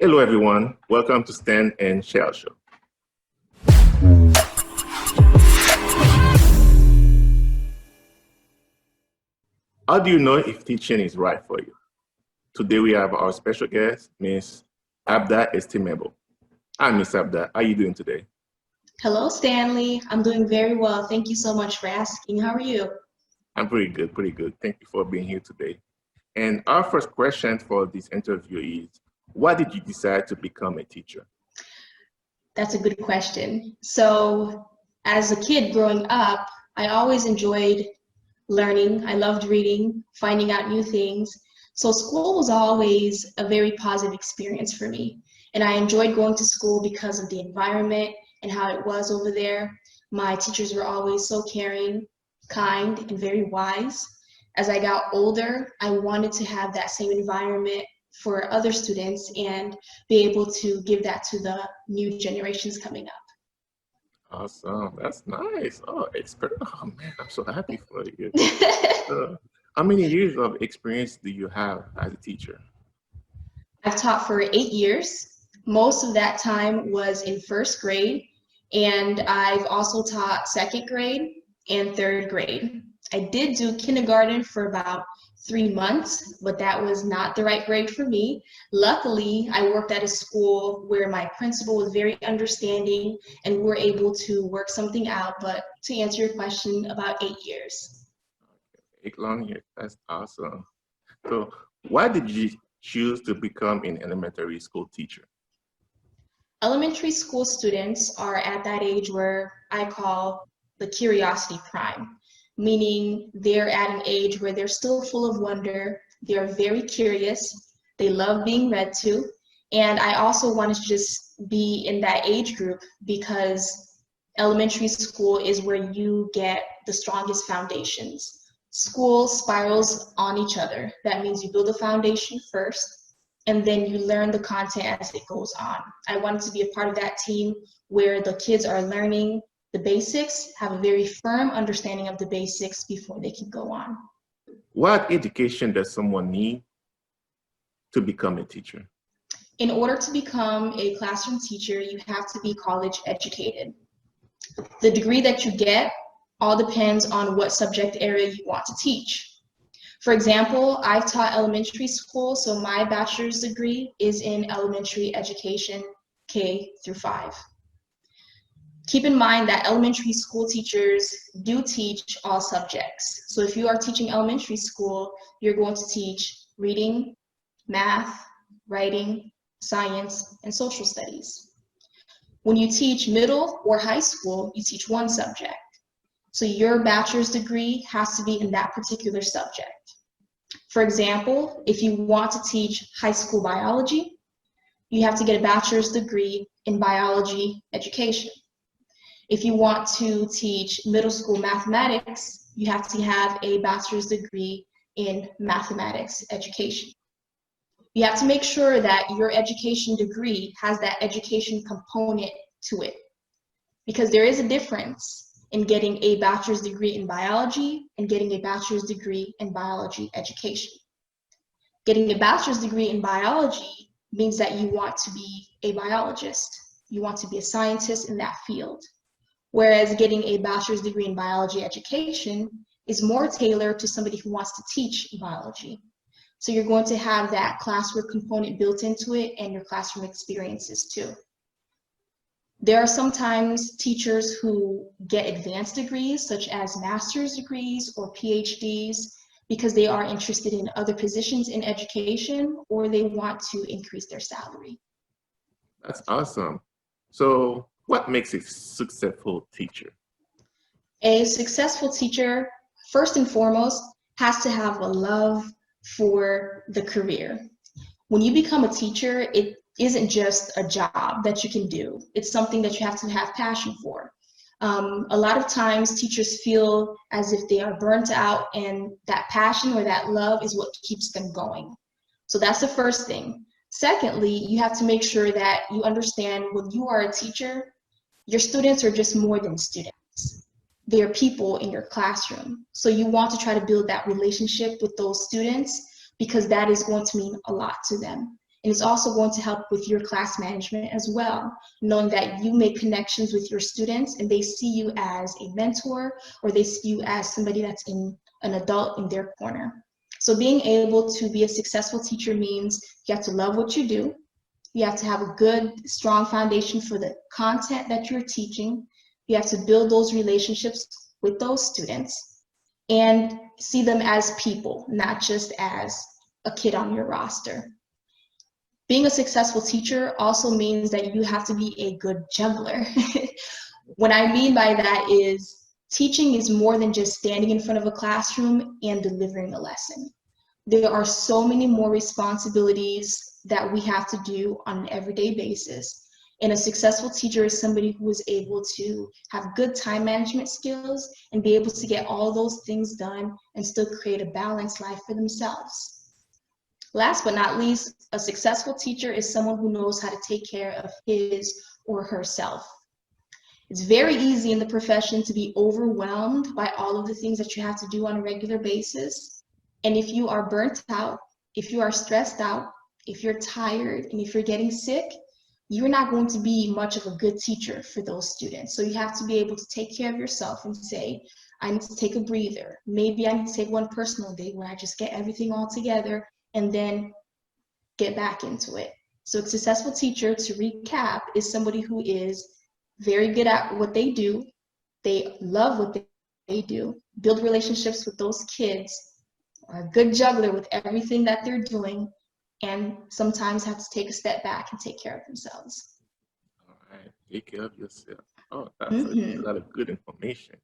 Hello, everyone. Welcome to Stan&Chelle show. How do you know if teaching is right for you? Today we have our special guest, Miss Abda Estimable. Hi, Miss Abda. How are you doing today? Hello, Stanley. I'm doing very well. Thank you so much for asking. How are you? I'm pretty good, pretty good. Thank you for being here today. And our first question for this interview is, why did you decide to become a teacher? That's a good question. So, as a kid growing up, I always enjoyed learning. I loved reading, finding out new things. So, school was always a very positive experience for me. And I enjoyed going to school because of the environment and how it was over there. My teachers were always so caring, kind, and very wise. As I got older, I wanted to have that same environment for other students and be able to give that to the new generations coming up. Awesome. That's nice. Oh man, I'm so happy for you. How many years of experience do you have as a teacher? I've taught for 8 years. Most of that time was in first grade, and I've also taught second grade and third grade. I did do kindergarten for about 3 months, but that was not the right grade for me. Luckily, I worked at a school where my principal was very understanding and we were able to work something out. But to answer your question, about 8 years. 8 long years. That's awesome. So, why did you choose to become an elementary school teacher? Elementary school students are at that age where I call the curiosity prime, meaning they're at an age where they're still full of wonder, they're very curious, they love being read to, and I also wanted to just be in that age group because elementary school is where you get the strongest foundations. School spirals on each other. That means you build a foundation first, and then you learn the content as it goes on. I wanted to be a part of that team where the kids are learning the basics, have a very firm understanding of the basics before they can go on. What education does someone need to become a teacher? In order to become a classroom teacher, you have to be college educated. The degree that you get all depends on what subject area you want to teach. For example, I've taught elementary school, so my bachelor's degree is in elementary education, K through 5. Keep in mind that elementary school teachers do teach all subjects. So if you are teaching elementary school, you're going to teach reading, math, writing, science, and social studies. When you teach middle or high school, you teach one subject. So your bachelor's degree has to be in that particular subject. For example, if you want to teach high school biology, you have to get a bachelor's degree in biology education. If you want to teach middle school mathematics, you have to have a bachelor's degree in mathematics education. You have to make sure that your education degree has that education component to it, because there is a difference in getting a bachelor's degree in biology and getting a bachelor's degree in biology education. Getting a bachelor's degree in biology means that you want to be a biologist. You want to be a scientist in that field. Whereas getting a bachelor's degree in biology education is more tailored to somebody who wants to teach biology. So you're going to have that classwork component built into it and your classroom experiences too. There are sometimes teachers who get advanced degrees, such as master's degrees or PhDs, because they are interested in other positions in education or they want to increase their salary. That's awesome. So, what makes a successful teacher? A successful teacher, first and foremost, has to have a love for the career. When you become a teacher, it isn't just a job that you can do. It's something that you have to have passion for. A lot of times teachers feel as if they are burnt out, and that passion or that love is what keeps them going. So that's the first thing. Secondly, you have to make sure that you understand when you are a teacher, your students are just more than students. They are people in your classroom. So you want to try to build that relationship with those students because that is going to mean a lot to them. And it's also going to help with your class management as well, knowing that you make connections with your students and they see you as a mentor, or they see you as somebody that's an adult in their corner. So being able to be a successful teacher means you have to love what you do. You have to have a good, strong foundation for the content that you're teaching. You have to build those relationships with those students and see them as people, not just as a kid on your roster. Being a successful teacher also means that you have to be a good juggler. What I mean by that is teaching is more than just standing in front of a classroom and delivering a lesson. There are so many more responsibilities that we have to do on an everyday basis. And a successful teacher is somebody who is able to have good time management skills and be able to get all those things done and still create a balanced life for themselves. Last but not least, a successful teacher is someone who knows how to take care of his or herself. It's very easy in the profession to be overwhelmed by all of the things that you have to do on a regular basis. And if you are burnt out, if you are stressed out, if you're tired, and if you're getting sick, you're not going to be much of a good teacher for those students. So you have to be able to take care of yourself and say, I need to take a breather. Maybe I need to take one personal day where I just get everything all together and then get back into it. So a successful teacher, to recap, is somebody who is very good at what they do. They love what they do, build relationships with those kids, are a good juggler with everything that they're doing, and sometimes have to take a step back and take care of themselves. All right, take care of yourself. Oh, that's a lot of good information.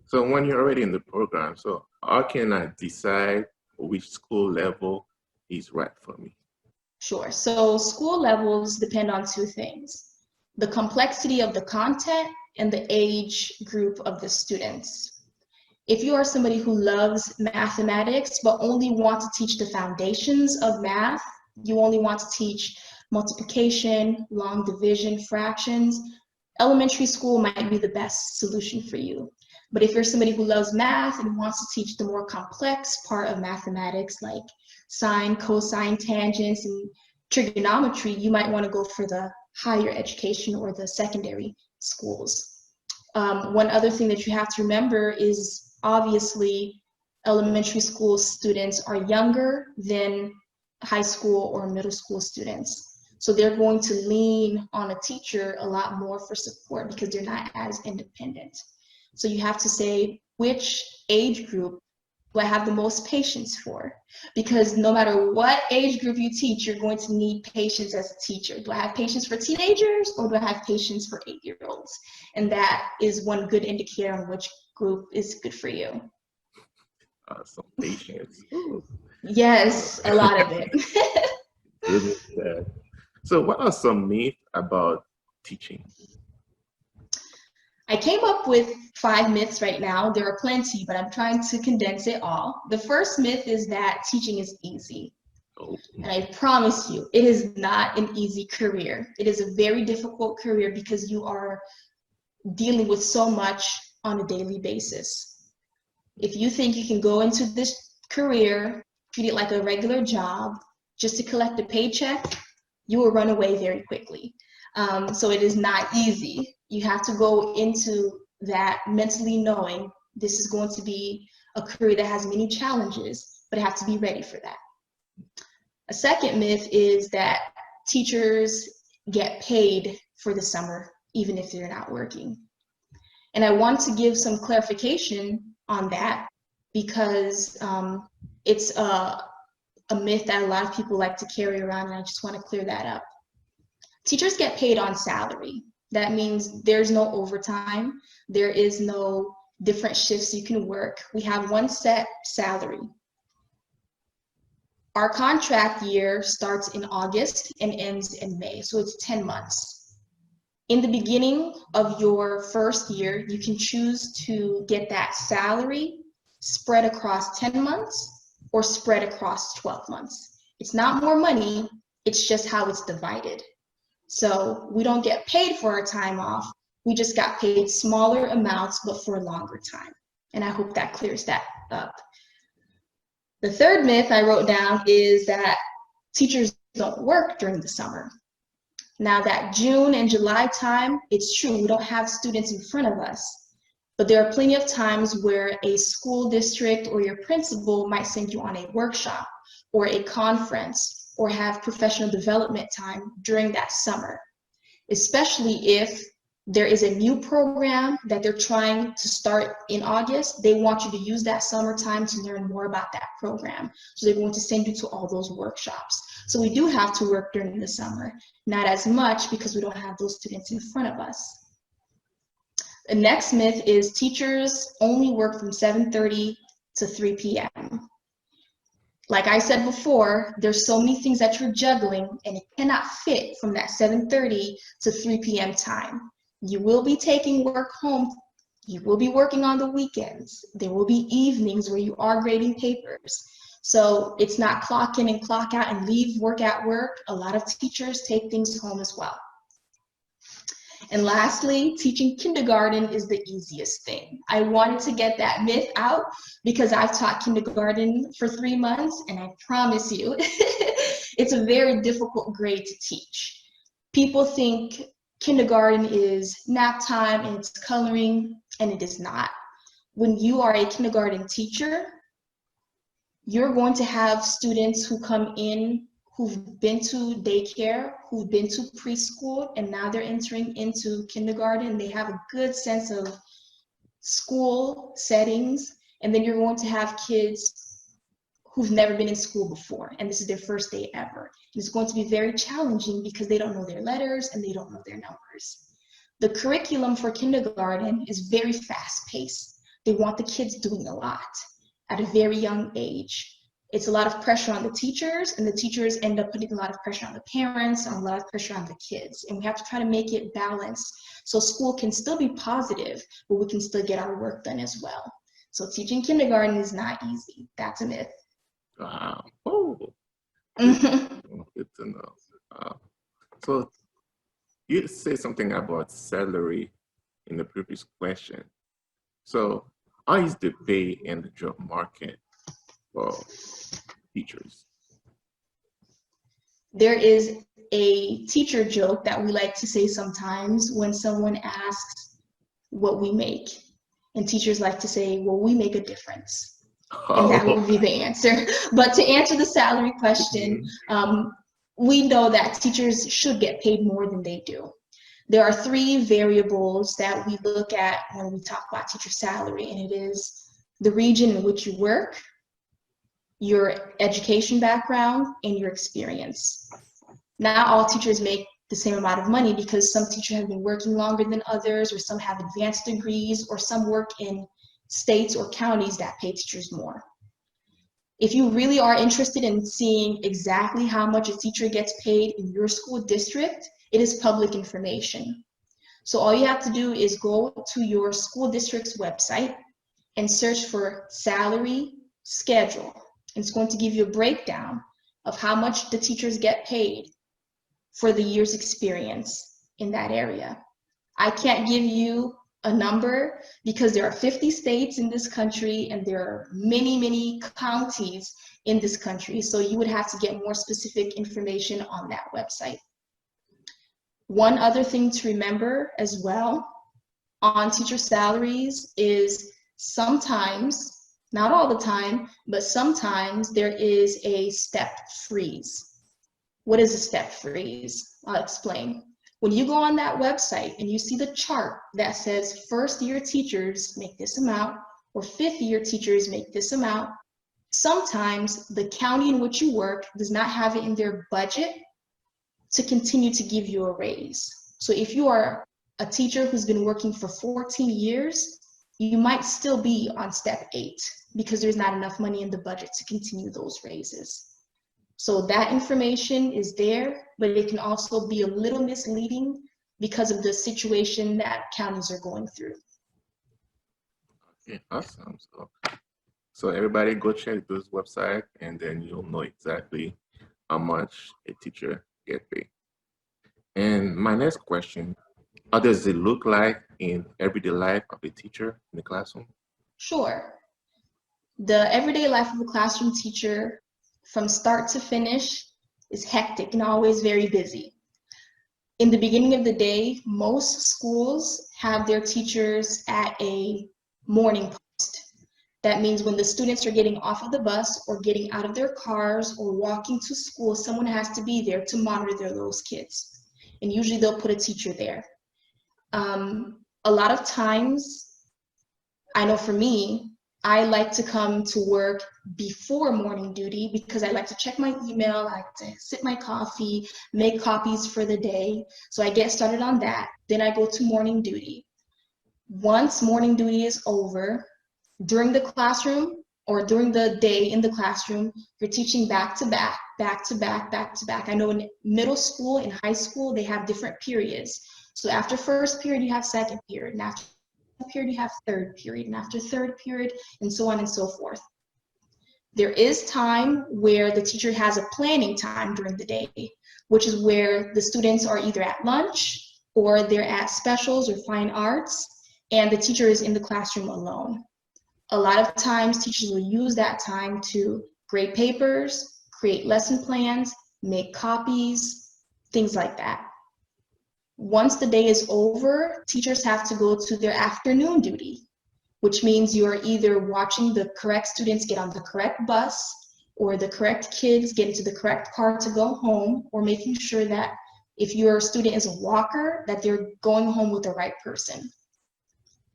So when you're already in the program, so how can I decide which school level is right for me? Sure. So school levels depend on two things: the complexity of the content and the age group of the students. If you are somebody who loves mathematics but only want to teach the foundations of math, you only want to teach multiplication, long division, fractions, elementary school might be the best solution for you. But if you're somebody who loves math and wants to teach the more complex part of mathematics, like sine, cosine, tangents, and trigonometry, you might want to go for the higher education or the secondary schools. One other thing that you have to remember is obviously elementary school students are younger than high school or middle school students. So they're going to lean on a teacher a lot more for support because they're not as independent. So you have to say, which age group do I have the most patience for? Because no matter what age group you teach, you're going to need patience as a teacher. Do I have patience for teenagers, or do I have patience for 8-year-olds? And that is one good indicator on which group is good for you. Some patience. Ooh. Yes, a lot of it. Goodness, Dad. So what are some myths about teaching? I came up with 5 myths right now. There are plenty, but I'm trying to condense it all. The first myth is that teaching is easy. Oh. And I promise you, it is not an easy career. It is a very difficult career because you are dealing with so much on a daily basis. If you think you can go into this career, treat it like a regular job, just to collect a paycheck, you will run away very quickly. So it is not easy. You have to go into that mentally knowing this is going to be a career that has many challenges, but I have to be ready for that. A second myth is that teachers get paid for the summer, even if they're not working. And I want to give some clarification on that because it's a myth that a lot of people like to carry around, and I just want to clear that up. Teachers get paid on salary. That means there's no overtime. There is no different shifts you can work. We have one set salary. Our contract year starts in August and ends in May, so it's 10 months. In the beginning of your first year, you can choose to get that salary spread across 10 months or spread across 12 months. It's not more money, it's just how it's divided. So we don't get paid for our time off. We just got paid smaller amounts, but for a longer time. And I hope that clears that up. The third myth I wrote down is that teachers don't work during the summer. Now that June and July time, it's true, we don't have students in front of us, but there are plenty of times where a school district or your principal might send you on a workshop or a conference or have professional development time during that summer, especially if there is a new program that they're trying to start in August. They want you to use that summertime to learn more about that program. So they're going to send you to all those workshops. So we do have to work during the summer, not as much because we don't have those students in front of us. The next myth is teachers only work from 7:30 to 3 p.m. Like I said before, there's so many things that you're juggling and it cannot fit from that 7:30 to 3 p.m. time. You will be taking work home. You will be working on the weekends. There will be evenings where you are grading papers. So it's not clock in and clock out and leave work at work. A lot of teachers take things home as well. And lastly, teaching kindergarten is the easiest thing. I wanted to get that myth out because I've taught kindergarten for 3 months, and I promise you, it's a very difficult grade to teach. People think kindergarten is nap time and it's coloring, and it is not. When you are a kindergarten teacher, you're going to have students who come in who've been to daycare, who've been to preschool, and now they're entering into kindergarten. They have a good sense of school settings, and then you're going to have kids who've never been in school before, and this is their first day ever. And it's going to be very challenging because they don't know their letters and they don't know their numbers. The curriculum for kindergarten is very fast-paced. They want the kids doing a lot at a very young age. It's a lot of pressure on the teachers, and the teachers end up putting a lot of pressure on the parents, and a lot of pressure on the kids. And we have to try to make it balanced so school can still be positive, but we can still get our work done as well. So teaching kindergarten is not easy. That's a myth. Wow. Oh, good to know. So you say something about salary in the previous question. So how is the pay in the job market for teachers? There is a teacher joke that we like to say sometimes when someone asks what we make. And teachers like to say, well, we make a difference. And that will be the answer. But to answer the salary question, we know that teachers should get paid more than they do. There are 3 variables that we look at when we talk about teacher salary, and it is the region in which you work, your education background, and your experience. Not all teachers make the same amount of money because some teachers have been working longer than others, or some have advanced degrees, or some work in states or counties that pay teachers more. If you really are interested in seeing exactly how much a teacher gets paid in your school district, it is public information. So all you have to do is go to your school district's website and search for salary schedule. It's going to give you a breakdown of how much the teachers get paid for the year's experience in that area. I can't give you a number because there are 50 states in this country and there are many, many counties in this country. So you would have to get more specific information on that website. One other thing to remember as well on teacher salaries is sometimes, not all the time, but sometimes there is a step freeze. What is a step freeze? I'll explain. When you go on that website and you see the chart that says first-year teachers make this amount or fifth-year teachers make this amount, sometimes the county in which you work does not have it in their budget to continue to give you a raise. So if you are a teacher who's been working for 14 years, you might still be on step 8 because there's not enough money in the budget to continue those raises. So that information is there, but it can also be a little misleading because of the situation that counties are going through. Okay, awesome. So everybody go check those websites and then you'll know exactly how much a teacher get paid. And my next question, how does it look like in everyday life of a teacher in the classroom? Sure. The everyday life of a classroom teacher from start to finish is hectic and always very busy. In the beginning of the day, most schools have their teachers at a morning post. That means when the students are getting off of the bus or getting out of their cars or walking to school, someone has to be there to monitor those kids. And usually they'll put a teacher there. A lot of times, I know for me, I like to come to work before morning duty because I like to check my email, I like to sip my coffee, make copies for the day. So I get started on that. Then I go to morning duty. Once morning duty is over, during the classroom or during the day in the classroom, you're teaching back to back, back to back, back to back. I know in middle school and high school, they have different periods. So after first period, you have second period, and after period, you have third period, and after third period, and so on and so forth. There is time where the teacher has a planning time during the day, which is where the students are either at lunch or they're at specials or fine arts, and the teacher is in the classroom alone. A lot of times, teachers will use that time to grade papers, create lesson plans, make copies, things like that. Once the day is over, teachers have to go to their afternoon duty, which means you're either watching the correct students get on the correct bus or the correct kids get into the correct car to go home, or making sure that if your student is a walker, that they're going home with the right person.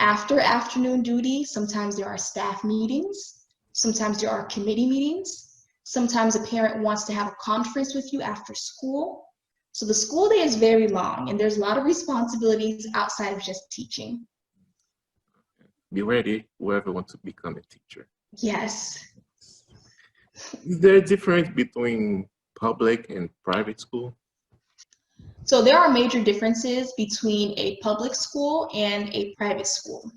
After afternoon duty, sometimes there are staff meetings, sometimes there are committee meetings, sometimes a parent wants to have a conference with you after school. So the school day is very long, and there's a lot of responsibilities outside of just teaching. Be ready, whoever wants to become a teacher. Yes. Is there a difference between public and private school? So there are major differences between a public school and a private school.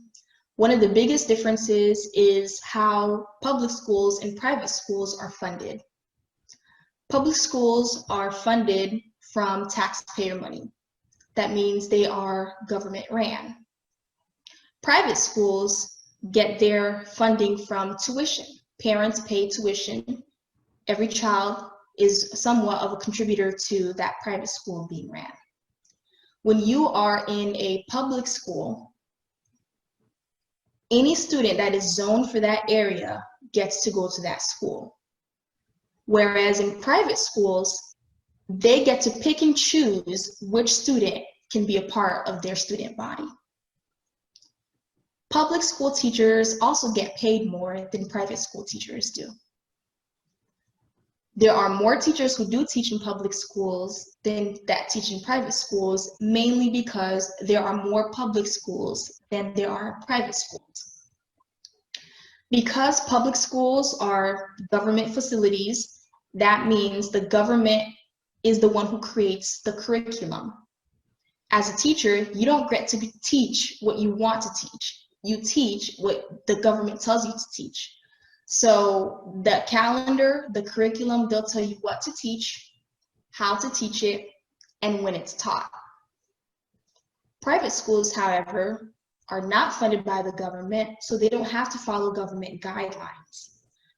One of the biggest differences is how public schools and private schools are funded. Public schools are funded from taxpayer money. That means they are government ran. Private schools get their funding from tuition. Parents pay tuition. Every child is somewhat of a contributor to that private school being ran. When you are in a public school, any student that is zoned for that area gets to go to that school. Whereas in private schools, they get to pick and choose which student can be a part of their student body. Public school teachers also get paid more than private school teachers do. There are more teachers who do teach in public schools than that teach in private schools, mainly because there are more public schools than there are private schools. Because public schools are government facilities, that means the government is the one who creates the curriculum. As a teacher, you don't get to teach what you want to teach. You teach what the government tells you to teach. So the calendar, the curriculum, they'll tell you what to teach, how to teach it, and when it's taught. Private schools, however, are not funded by the government, so they don't have to follow government guidelines.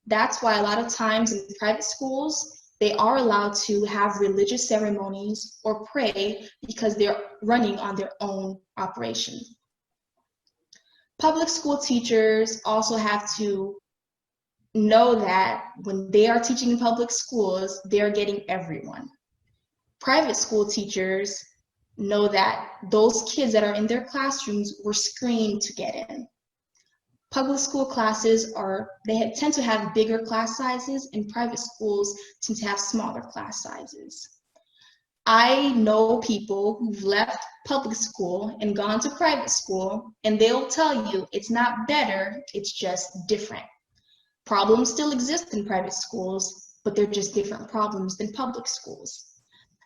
That's why a lot of times in private schools, they are allowed to have religious ceremonies or pray because they're running on their own operation. Public school teachers also have to know that when they are teaching in public schools, they're getting everyone. Private school teachers know that those kids that are in their classrooms were screened to get in. Public school classes tend to have bigger class sizes, and private schools tend to have smaller class sizes. I know people who've left public school and gone to private school, and they'll tell you it's not better, it's just different. Problems still exist in private schools, but they're just different problems than public schools.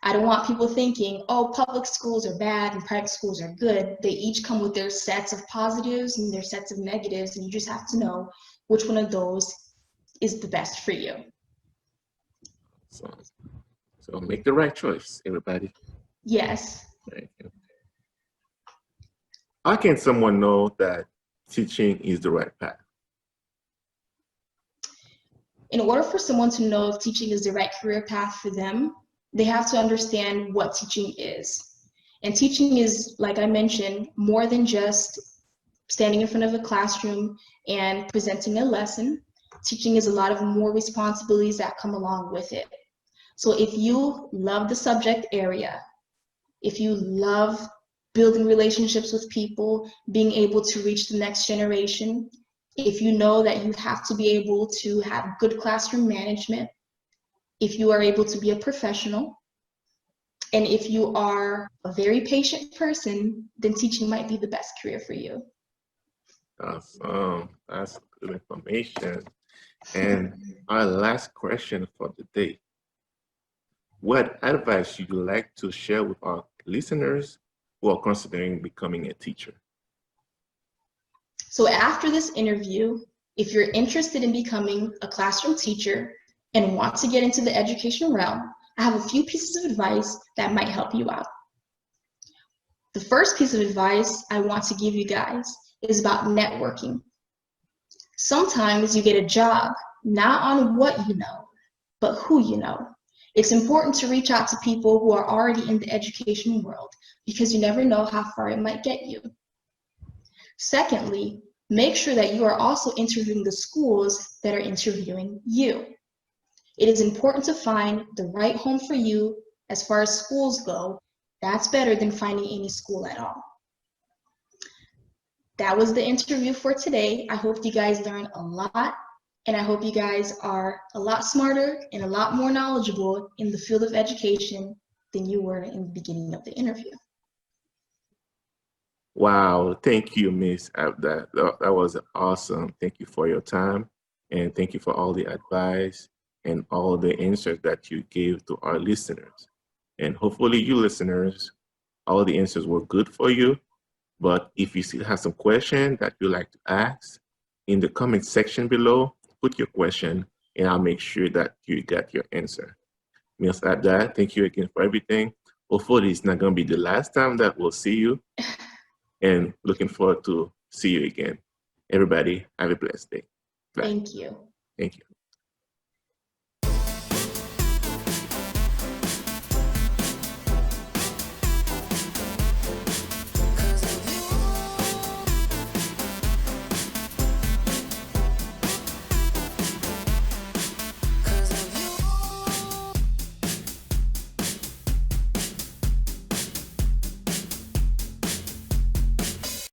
I don't want people thinking, oh, public schools are bad and private schools are good. They each come with their sets of positives and their sets of negatives, and you just have to know which one of those is the best for you. So make the right choice, everybody. Yes. Thank you. How can someone know that teaching is the right path? In order for someone to know if teaching is the right career path for them, They have to understand what teaching is. And teaching is, like I mentioned, more than just standing in front of a classroom and presenting a lesson. Teaching is a lot of more responsibilities that come along with it. So if you love the subject area, if you love building relationships with people, being able to reach the next generation, if you know that you have to be able to have good classroom management, if you are able to be a professional, and if you are a very patient person, then teaching might be the best career for you. Awesome. That's good information. And our last question for the day. What advice would you like to share with our listeners who are considering becoming a teacher? So after this interview, if you're interested in becoming a classroom teacher and want to get into the education realm, I have a few pieces of advice that might help you out. The first piece of advice I want to give you guys is about networking. Sometimes you get a job not on what you know, but who you know. It's important to reach out to people who are already in the education world because you never know how far it might get you. Secondly, make sure that you are also interviewing the schools that are interviewing you. It is important to find the right home for you as far as schools go. That's better than finding any school at all. That was the interview for today. I hope you guys learned a lot, and I hope you guys are a lot smarter and a lot more knowledgeable in the field of education than you were in the beginning of the interview. Wow, thank you, Miss Abda. That was awesome. Thank you for your time, and thank you for all the advice and all the answers that you gave to our listeners. And hopefully you listeners, all the answers were good for you. But if you still have some question that you'd like to ask, in the comment section below, put your question and I'll make sure that you get your answer. Miss Abda, thank you again for everything. Hopefully it's not going to be the last time that we'll see you. And looking forward to see you again. Everybody, have a blessed day. Bye. Thank you. Thank you.